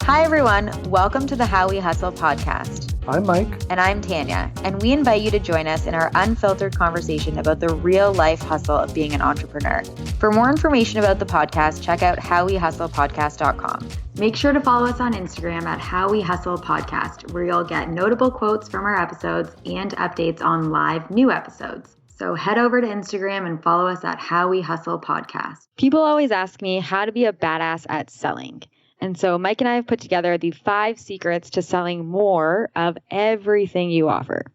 Hi, everyone. Welcome to the How We Hustle podcast. I'm Mike. And I'm Tanya. And we invite you to join us in our unfiltered conversation about the real life hustle of being an entrepreneur. For more information about the podcast, check out howwehustlepodcast.com. Make sure to follow us on Instagram at How We Hustle Podcast, where you'll get notable quotes from our episodes and updates on live new episodes. So head over to Instagram and follow us at How We Hustle Podcast. People always ask me how to be a badass at selling. And so Mike and I have put together the 5 secrets to selling more of everything you offer.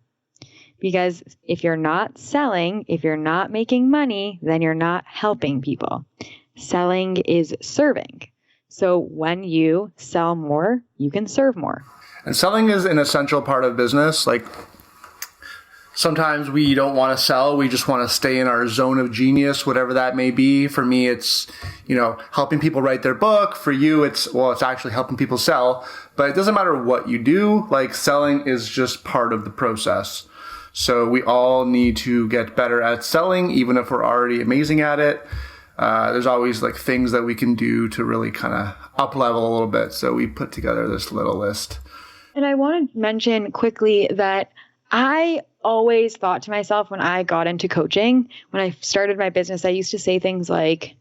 Because if you're not selling, if you're not making money, then you're not helping people. Selling is serving. So when you sell more, you can serve more. And selling is an essential part of business. Like, sometimes we don't want to sell. We just want to stay in our zone of genius, whatever that may be. For me, it's, helping people write their book. For you, it's actually helping people sell. But it doesn't matter what you do. Like, selling is just part of the process. So we all need to get better at selling, even if we're already amazing at it. There's always like things that we can do to really kind of up level a little bit. So we put together this little list. And I want to mention quickly that I always thought to myself when I got into coaching, when I started my business, I used to say things like,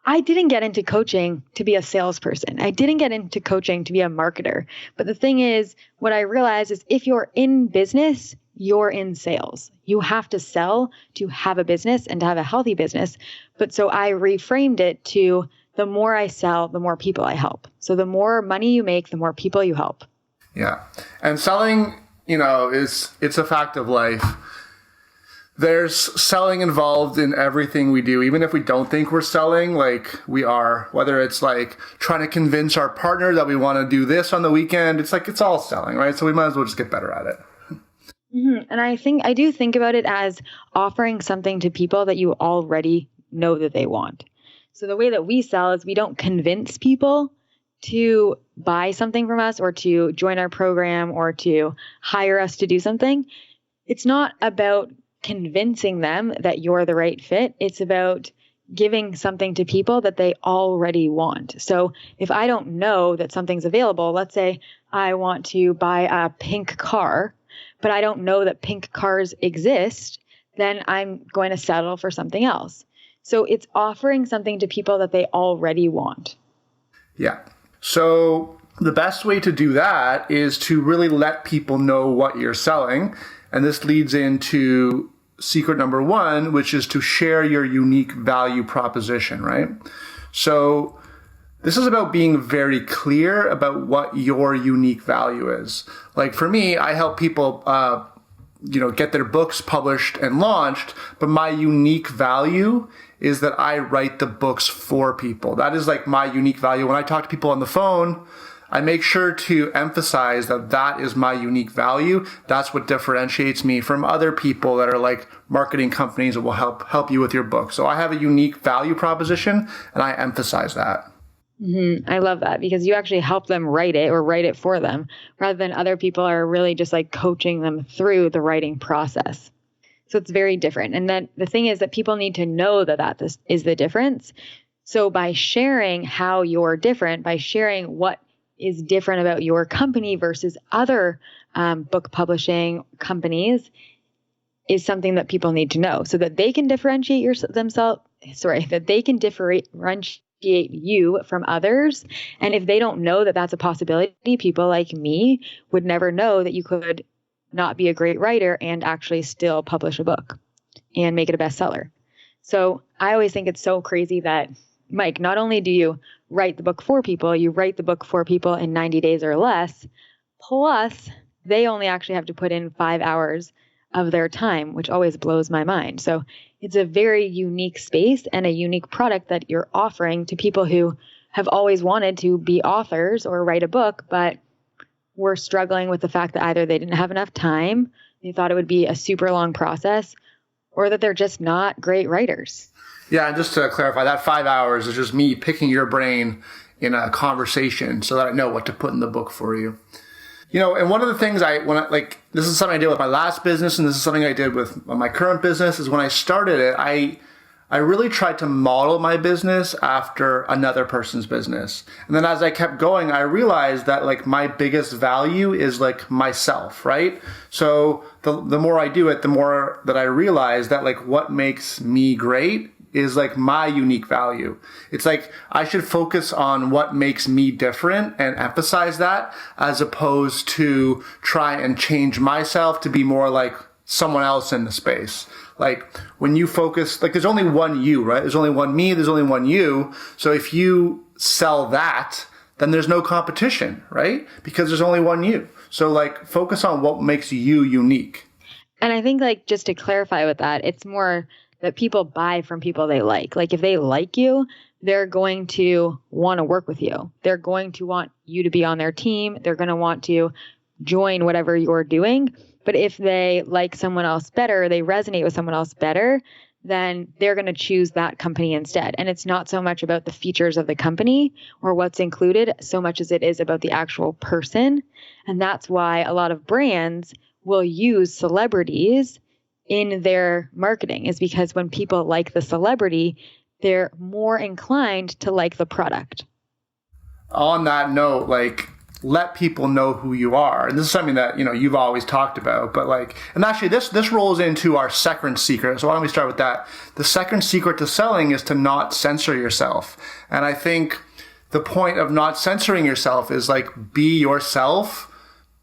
I didn't get into coaching to be a salesperson. I didn't get into coaching to be a marketer. But the thing is, what I realized is if you're in business, you're in sales. You have to sell to have a business and to have a healthy business. But so I reframed it to the more I sell, the more people I help. So the more money you make, the more people you help. Yeah. And selling, it's a fact of life. There's selling involved in everything we do. Even if we don't think we're selling, like we are, whether it's like trying to convince our partner that we want to do this on the weekend, it's all selling, right? So we might as well just get better at it. Mm-hmm. And I do think about it as offering something to people that you already know that they want. So the way that we sell is we don't convince people to buy something from us or to join our program or to hire us to do something. It's not about convincing them that you're the right fit. It's about giving something to people that they already want. So if I don't know that something's available, let's say I want to buy a pink car, but I don't know that pink cars exist, then I'm going to settle for something else. So it's offering something to people that they already want. Yeah. So the best way to do that is to really let people know what you're selling. And this leads into secret number 1, which is to share your unique value proposition, right? So this is about being very clear about what your unique value is. Like for me, I help people, get their books published and launched, but my unique value is that I write the books for people. That is like my unique value. When I talk to people on the phone, I make sure to emphasize that that is my unique value. That's what differentiates me from other people that are like marketing companies that will help you with your book. So I have a unique value proposition and I emphasize that. Mm-hmm. I love that because you actually help them write it or write it for them rather than other people are really just like coaching them through the writing process. So it's very different. And then the thing is that people need to know that this is the difference. So by sharing how you're different, by sharing what is different about your company versus other book publishing companies is something that people need to know so that they can differentiate that they can differentiate you from others. And if they don't know that that's a possibility, people like me would never know that you could not be a great writer and actually still publish a book and make it a bestseller. So I always think it's so crazy that, Mike, not only do you write the book for people, you write the book for people in 90 days or less, plus they only actually have to put in 5 hours of their time, which always blows my mind. So it's a very unique space and a unique product that you're offering to people who have always wanted to be authors or write a book, but were struggling with the fact that either they didn't have enough time, they thought it would be a super long process, or that they're just not great writers. Yeah, and just to clarify, that 5 hours is just me picking your brain in a conversation so that I know what to put in the book for you. And one of the things this is something I did with my last business, and this is something I did with my current business, is when I started it, I I really tried to model my business after another person's business. And then as I kept going, I realized that like my biggest value is like myself, right? So the more I do it, the more that I realize that like what makes me great is like my unique value. It's like I should focus on what makes me different and emphasize that, as opposed to try and change myself to be more like someone else in the space. Like when you focus, like there's only one you, right? There's only one me, there's only one you. So if you sell that, then there's no competition, right? Because there's only one you. So like focus on what makes you unique. And I think like just to clarify with that, it's more that people buy from people they like. Like if they like you, they're going to want to work with you. They're going to want you to be on their team. They're going to want to join whatever you're doing. But if they like someone else better, they resonate with someone else better, then they're going to choose that company instead. And it's not so much about the features of the company or what's included, so much as it is about the actual person. And that's why a lot of brands will use celebrities in their marketing, is because when people like the celebrity, they're more inclined to like the product. On that note, like, let people know who you are. And this is something that, you know, you've always talked about, but like, and actually this rolls into our second secret. So why don't we start with that? The second secret to selling is to not censor yourself. And I think the point of not censoring yourself is like, be yourself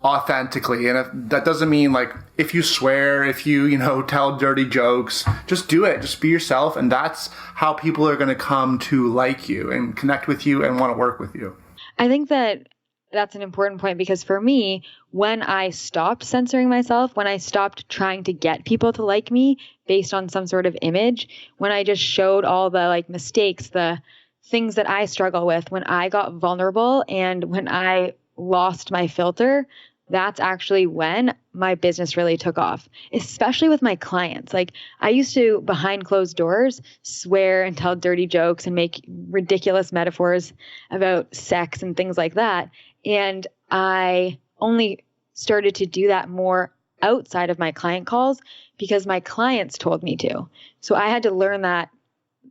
authentically. And if, that doesn't mean like, if you swear, if you know, tell dirty jokes, just do it. Just be yourself. And that's how people are going to come to like you and connect with you and want to work with you. I think that that's an important point, because for me, when I stopped censoring myself, when I stopped trying to get people to like me based on some sort of image, when I just showed all the like mistakes, the things that I struggle with, when I got vulnerable and when I lost my filter, that's actually when my business really took off, especially with my clients. Like I used to, behind closed doors, swear and tell dirty jokes and make ridiculous metaphors about sex and things like that. And I only started to do that more outside of my client calls because my clients told me to. So I had to learn that,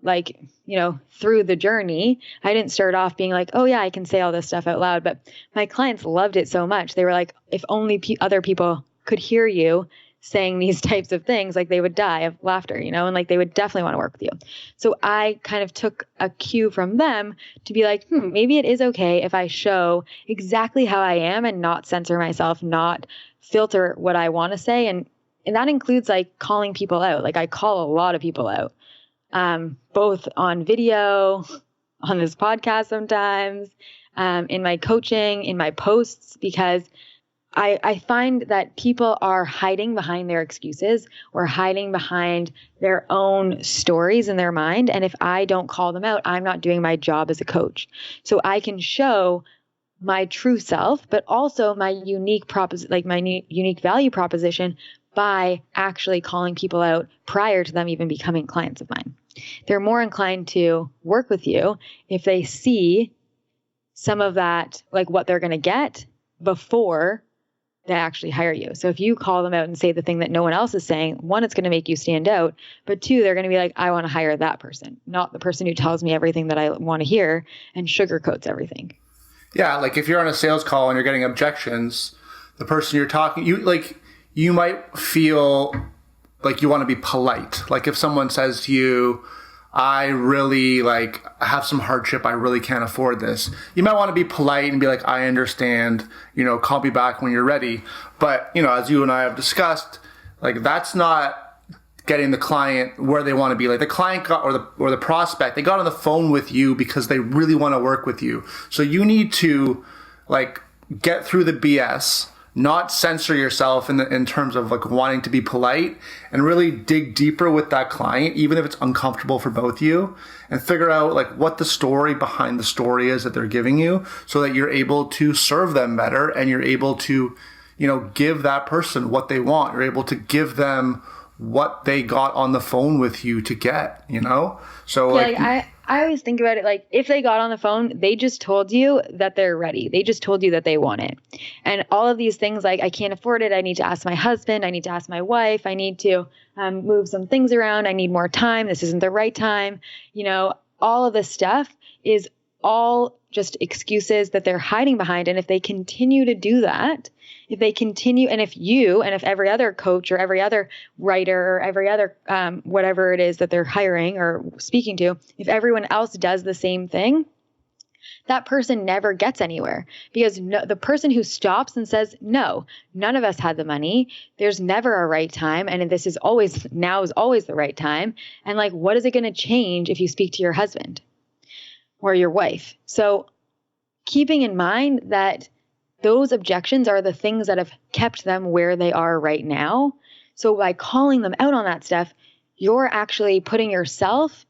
like, you know, through the journey. I didn't start off being like, oh yeah, I can say all this stuff out loud, but my clients loved it so much. They were like, if only other people could hear you saying these types of things, like they would die of laughter, you know, and like they would definitely want to work with you. So I kind of took a cue from them to be like, maybe it is okay if I show exactly how I am and not censor myself, not filter what I want to say. And that includes like calling people out. Like I call a lot of people out, both on video, on this podcast sometimes, in my coaching, in my posts, because I find that people are hiding behind their excuses or hiding behind their own stories in their mind. And if I don't call them out, I'm not doing my job as a coach. So I can show my true self, but also my unique unique value proposition by actually calling people out prior to them even becoming clients of mine. They're more inclined to work with you if they see some of that, like what they're going to get before they actually hire you. So if you call them out and say the thing that no one else is saying, one, it's going to make you stand out, but two, they're going to be like, I want to hire that person, not the person who tells me everything that I want to hear and sugarcoats everything. Yeah, like if you're on a sales call and you're getting objections, the person you're talking, you might feel like you want to be polite. Like if someone says to you, I really have some hardship, I really can't afford this. You might want to be polite and be like, I understand, call me back when you're ready. But, as you and I have discussed, like that's not getting the client where they want to be. Like the client got, or the prospect, they got on the phone with you because they really want to work with you. So you need to get through the BS, not censor yourself in terms of wanting to be polite, and really dig deeper with that client, even if it's uncomfortable for both of you, and figure out what the story behind the story is that they're giving you, so that you're able to serve them better and you're able to, give that person what they want. You're able to give them what they got on the phone with you to get, you know? So I always think about it like if they got on the phone, they just told you that they're ready. They just told you that they want it. And all of these things like I can't afford it. I need to ask my husband. I need to ask my wife. I need to move some things around. I need more time. This isn't the right time. You know, all of this stuff is all just excuses that they're hiding behind. And if they continue to do that, if they continue, and if you, and if every other coach or every other writer or every other whatever it is that they're hiring or speaking to, if everyone else does the same thing, that person never gets anywhere because the person who stops and says, no, none of us had the money. There's never a right time. And this is always, now is always the right time. And like, what is it going to change if you speak to your husband or your wife? So keeping in mind that those objections are the things that have kept them where they are right now. So by calling them out on that stuff, you're actually putting yourself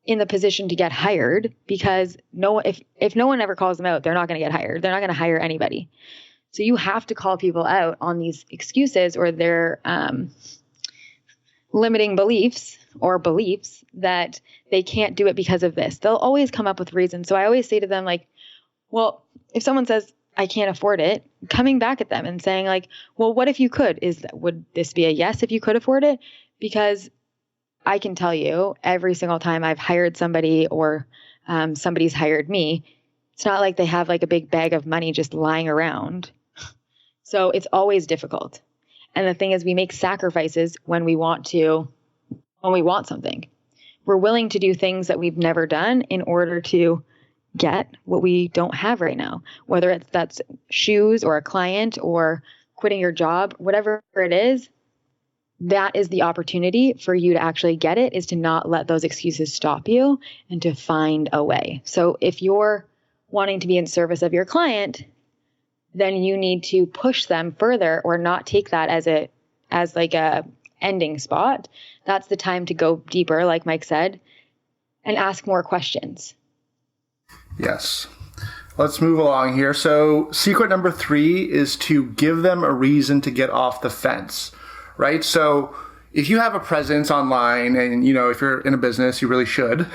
in the position to get hired because if no one ever calls them out, they're not going to get hired. They're not going to hire anybody. So you have to call people out on these excuses or their limiting beliefs or beliefs that they can't do it because of this. They'll always come up with reasons. So I always say to them like, well, if someone says, I can't afford it, coming back at them and saying like, well, what if you could? Would this be a yes if you could afford it? Because I can tell you every single time I've hired somebody or somebody's hired me, it's not like they have like a big bag of money just lying around. So it's always difficult. And the thing is we make sacrifices when we want something. We're willing to do things that we've never done in order to get what we don't have right now, whether that's shoes or a client or quitting your job, whatever it is, that is the opportunity for you to actually get it, is to not let those excuses stop you and to find a way. So if you're wanting to be in service of your client, then you need to push them further or not take that as like a ending spot. That's the time to go deeper, like Mike said, and ask more questions. Yes. Let's move along here. So secret number 3 is to give them a reason to get off the fence, right? So if you have a presence online and, you know, if you're in a business, you really should,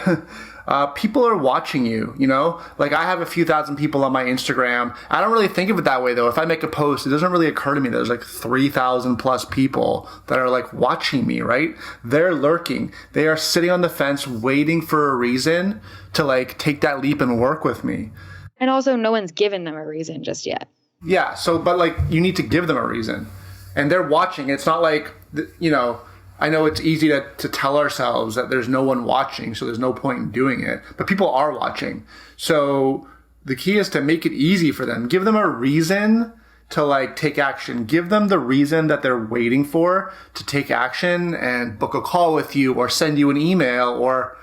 people are watching you, you know, like I have a few thousand people on my Instagram. I don't really think of it that way though. If I make a post, it doesn't really occur to me. There's like 3,000 plus people that are like watching me, right? They're lurking. They are sitting on the fence waiting for a reason to like take that leap and work with me. And also no one's given them a reason just yet. Yeah. So, but like you need to give them a reason and they're watching. It's not like, you know, I know it's easy to tell ourselves that there's no one watching, so there's no point in doing it. But people are watching. So the key is to make it easy for them. Give them a reason to like take action. Give them the reason that they're waiting for to take action and book a call with you or send you an email or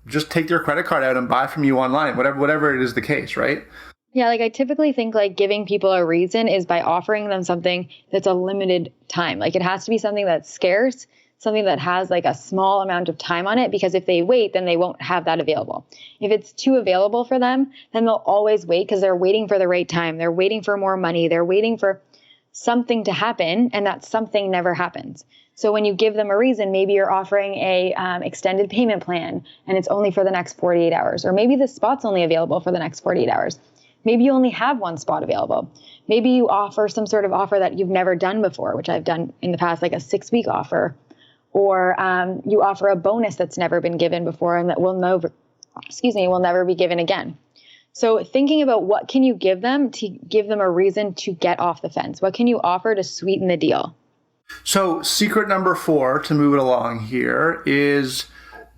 just take their credit card out and buy from you online, whatever it is the case, right? Yeah, like I typically think like giving people a reason is by offering them something that's a limited time. Like it has to be something that's scarce, something that has like a small amount of time on it, because if they wait, then they won't have that available. If it's too available for them, then they'll always wait because they're waiting for the right time. They're waiting for more money. They're waiting for something to happen, and that something never happens. So when you give them a reason, maybe you're offering a extended payment plan and it's only for the next 48 hours, or maybe the spot's only available for the next 48 hours. Maybe you only have one spot available. Maybe you offer some sort of offer that you've never done before, which I've done in the past, like a 6-week offer. Or you offer a bonus that's never been given before and that will never be given again. So thinking about what can you give them to give them a reason to get off the fence? What can you offer to sweeten the deal? So secret number 4 to move it along here is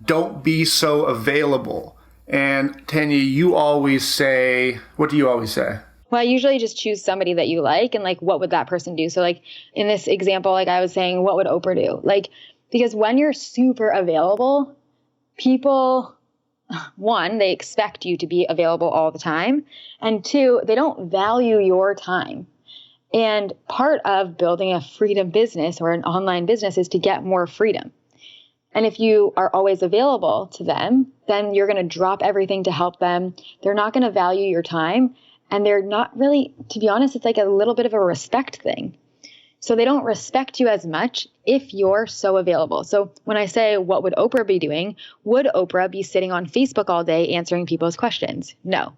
don't be so available. And Tanya, you always say, what do you always say? Well, I usually just choose somebody that you like and like, what would that person do? So like in this example, like I was saying, what would Oprah do? Like, because when you're super available, people, 1, they expect you to be available all the time. And 2, they don't value your time. And part of building a freedom business or an online business is to get more freedom. And if you are always available to them, then you're going to drop everything to help them. They're not going to value your time. And they're not really, to be honest, it's like a little bit of a respect thing. So they don't respect you as much if you're so available. So when I say, what would Oprah be doing? Would Oprah be sitting on Facebook all day answering people's questions? No.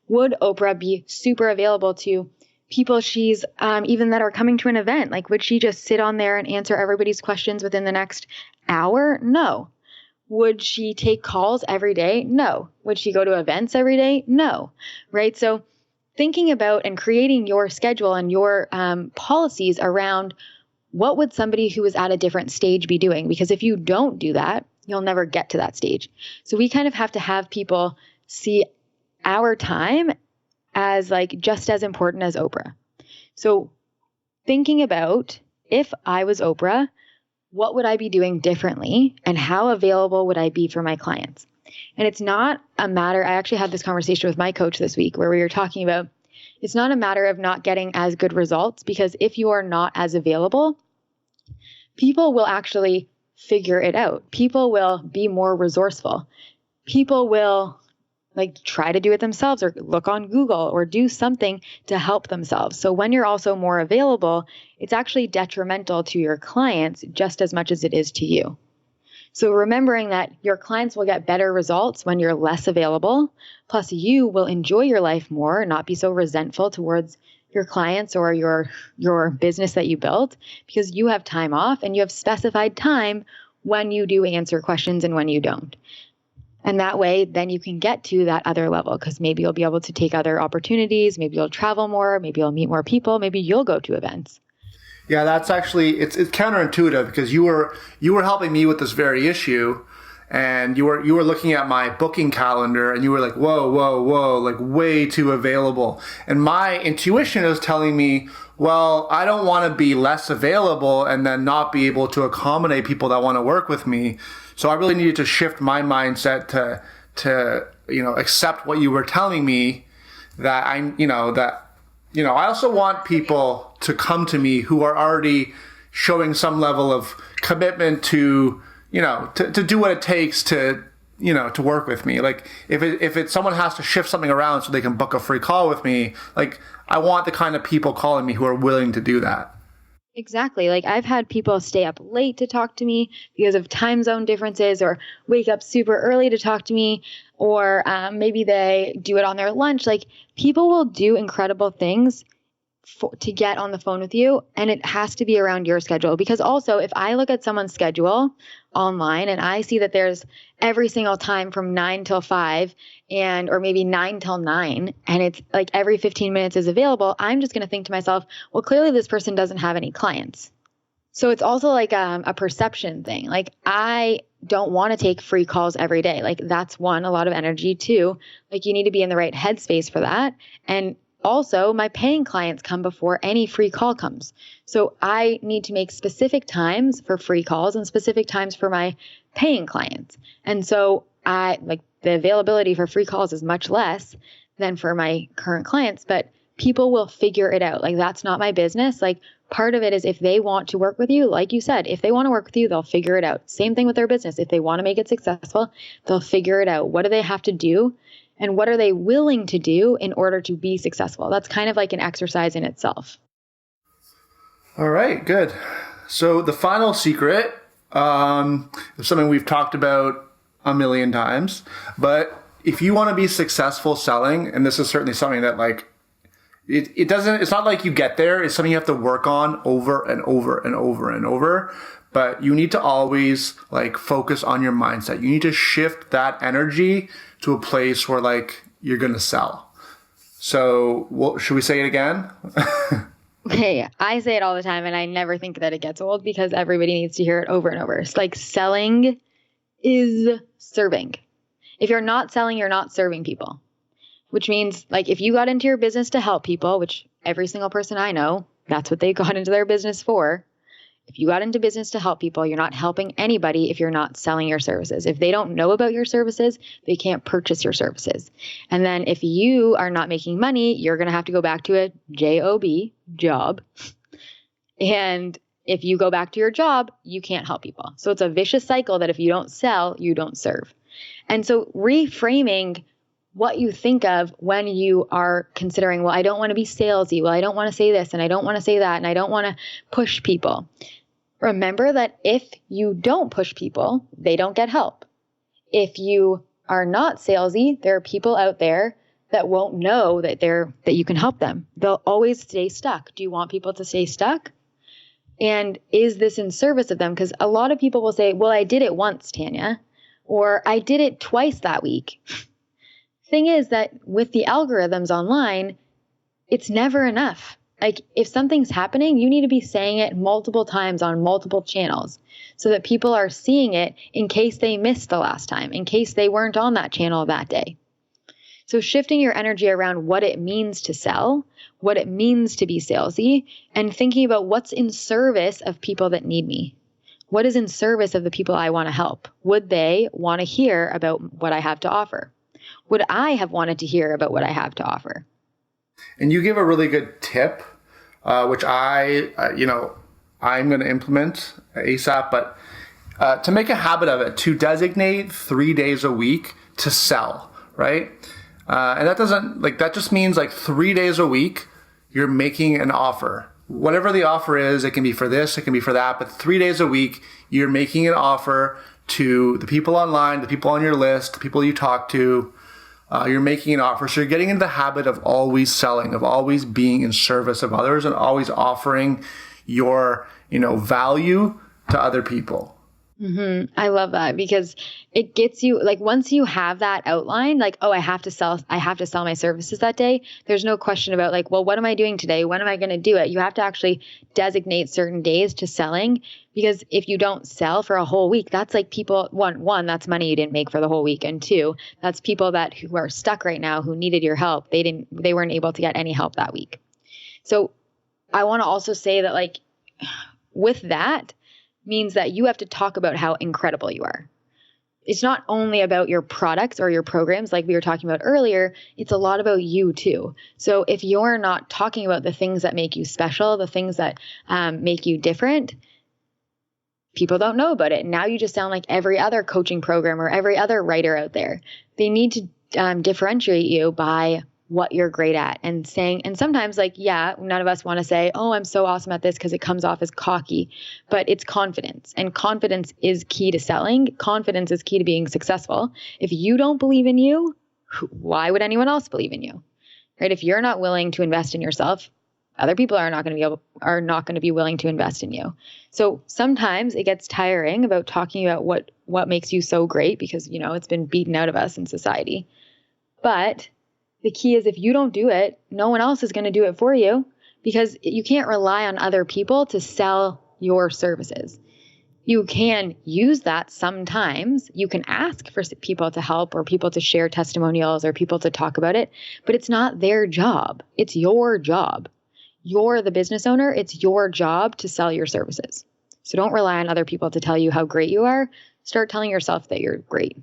Would Oprah be super available to people she's even that are coming to an event? Like, would she just sit on there and answer everybody's questions within the next hour? No. Would she take calls every day? No. Would she go to events every day? No. Right? So thinking about and creating your schedule and your policies around what would somebody who is at a different stage be doing? Because if you don't do that, you'll never get to that stage. So we kind of have to have people see our time as like just as important as Oprah. So thinking about, if I was Oprah, what would I be doing differently and how available would I be for my clients? And it's not a matter, I actually had this conversation with my coach this week where we were talking about, it's not a matter of not getting as good results, because if you are not as available, people will actually figure it out. People will be more resourceful. People will like try to do it themselves or look on Google or do something to help themselves. So when you're also more available, it's actually detrimental to your clients just as much as it is to you. So remembering that your clients will get better results when you're less available, plus you will enjoy your life more, not be so resentful towards your clients or your business that you built, because you have time off and you have specified time when you do answer questions and when you don't. And that way, then you can get to that other level, because maybe you'll be able to take other opportunities. Maybe you'll travel more. Maybe you'll meet more people. Maybe you'll go to events. Yeah, that's actually, it's counterintuitive, because you were helping me with this very issue, and you were looking at my booking calendar and you were like, whoa, like way too available. And my intuition is telling me, well, I don't want to be less available and then not be able to accommodate people that want to work with me. So I really needed to shift my mindset to accept what you were telling me, that I also want people to come to me who are already showing some level of commitment to do what it takes to work with me. Like if someone has to shift something around so they can book a free call with me, like I want the kind of people calling me who are willing to do that. Exactly. Like I've had people stay up late to talk to me because of time zone differences, or wake up super early to talk to me, or maybe they do it on their lunch. Like people will do incredible things to get on the phone with you, and it has to be around your schedule. Because also, if I look at someone's schedule online and I see that there's every single time from 9 till 5 or maybe 9 till 9, and it's like every 15 minutes is available, I'm just going to think to myself, well, clearly this person doesn't have any clients. So it's also like a perception thing. Like I don't want to take free calls every day. Like that's one, a lot of energy. Two, like you need to be in the right headspace for that. And also, my paying clients come before any free call comes. So I need to make specific times for free calls and specific times for my paying clients. And so the availability for free calls is much less than for my current clients, but people will figure it out. Like that's not my business. Like part of it is, if they want to work with you, like you said, if they want to work with you, they'll figure it out. Same thing with their business. If they want to make it successful, they'll figure it out. What do they have to do? And what are they willing to do in order to be successful? That's kind of like an exercise in itself. All right, good. So the final secret is something we've talked about a million times, but if you want to be successful selling, and this is certainly something that like, it's not like you get there. It's something you have to work on over and over and over and over. But you need to always like focus on your mindset. You need to shift that energy to a place where like you're going to sell. So should we say it again? Okay. I say it all the time and I never think that it gets old, because everybody needs to hear it over and over. It's like selling is serving. If you're not selling, you're not serving people, which means like if you got into your business to help people, which every single person I know, that's what they got into their business for. If you got into business to help people, you're not helping anybody if you're not selling your services. If they don't know about your services, they can't purchase your services. And then if you are not making money, you're going to have to go back to a job. And if you go back to your job, you can't help people. So it's a vicious cycle that if you don't sell, you don't serve. And so reframing what you think of when you are considering, well, I don't want to be salesy. Well, I don't want to say this and I don't want to say that and I don't want to push people. Remember that if you don't push people, they don't get help. If you are not salesy, there are people out there that won't know that you can help them. They'll always stay stuck. Do you want people to stay stuck? And is this in service of them? Because a lot of people will say, well, I did it once, Tanya, or I did it twice that week. Thing is that with the algorithms online, it's never enough. Like if something's happening, you need to be saying it multiple times on multiple channels so that people are seeing it in case they missed the last time, in case they weren't on that channel that day. So shifting your energy around what it means to sell, what it means to be salesy, and thinking about what's in service of people that need me. What is in service of the people I want to help? Would they want to hear about what I have to offer? Would I have wanted to hear about what I have to offer? And you give a really good tip, which I'm going to implement ASAP, but to make a habit of it, to designate 3 days a week to sell, right? And that just means like 3 days a week, you're making an offer. Whatever the offer is, it can be for this, it can be for that, but 3 days a week, you're making an offer to the people online, the people on your list, the people you talk to. You're making an offer. So you're getting into the habit of always selling, of always being in service of others and always offering your, value to other people. Mm-hmm. I love that because it gets you like once you have that outline, like, oh, I have to sell my services that day. There's no question about like, well, what am I doing today? When am I going to do it? You have to actually designate certain days to selling because if you don't sell for a whole week, that's like people, one, that's money you didn't make for the whole week. And two, that's people who are stuck right now who needed your help. They weren't able to get any help that week. So I want to also say that like with that, means that you have to talk about how incredible you are. It's not only about your products or your programs like we were talking about earlier, it's a lot about you too. So if you're not talking about the things that make you special, the things that make you different, people don't know about it. Now you just sound like every other coaching program or every other writer out there. They need to differentiate you by what you're great at and sometimes like, yeah, none of us want to say, oh, I'm so awesome at this because it comes off as cocky, but it's confidence, and confidence is key to selling. Confidence is key to being successful. If you don't believe in you, why would anyone else believe in you? Right? If you're not willing to invest in yourself, other people are not going to be willing to invest in you. So sometimes it gets tiring about talking about what makes you so great because, it's been beaten out of us in society. But the key is if you don't do it, no one else is going to do it for you because you can't rely on other people to sell your services. You can use that sometimes. You can ask for people to help or people to share testimonials or people to talk about it, but it's not their job. It's your job. You're the business owner. It's your job to sell your services. So don't rely on other people to tell you how great you are. Start telling yourself that you're great.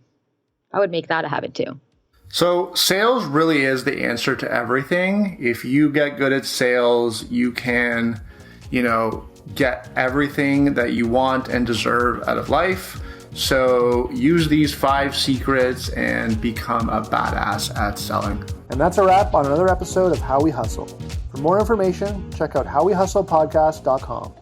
I would make that a habit too. So sales really is the answer to everything. If you get good at sales, you can, get everything that you want and deserve out of life. So use these 5 secrets and become a badass at selling. And that's a wrap on another episode of How We Hustle. For more information, check out howwehustlepodcast.com.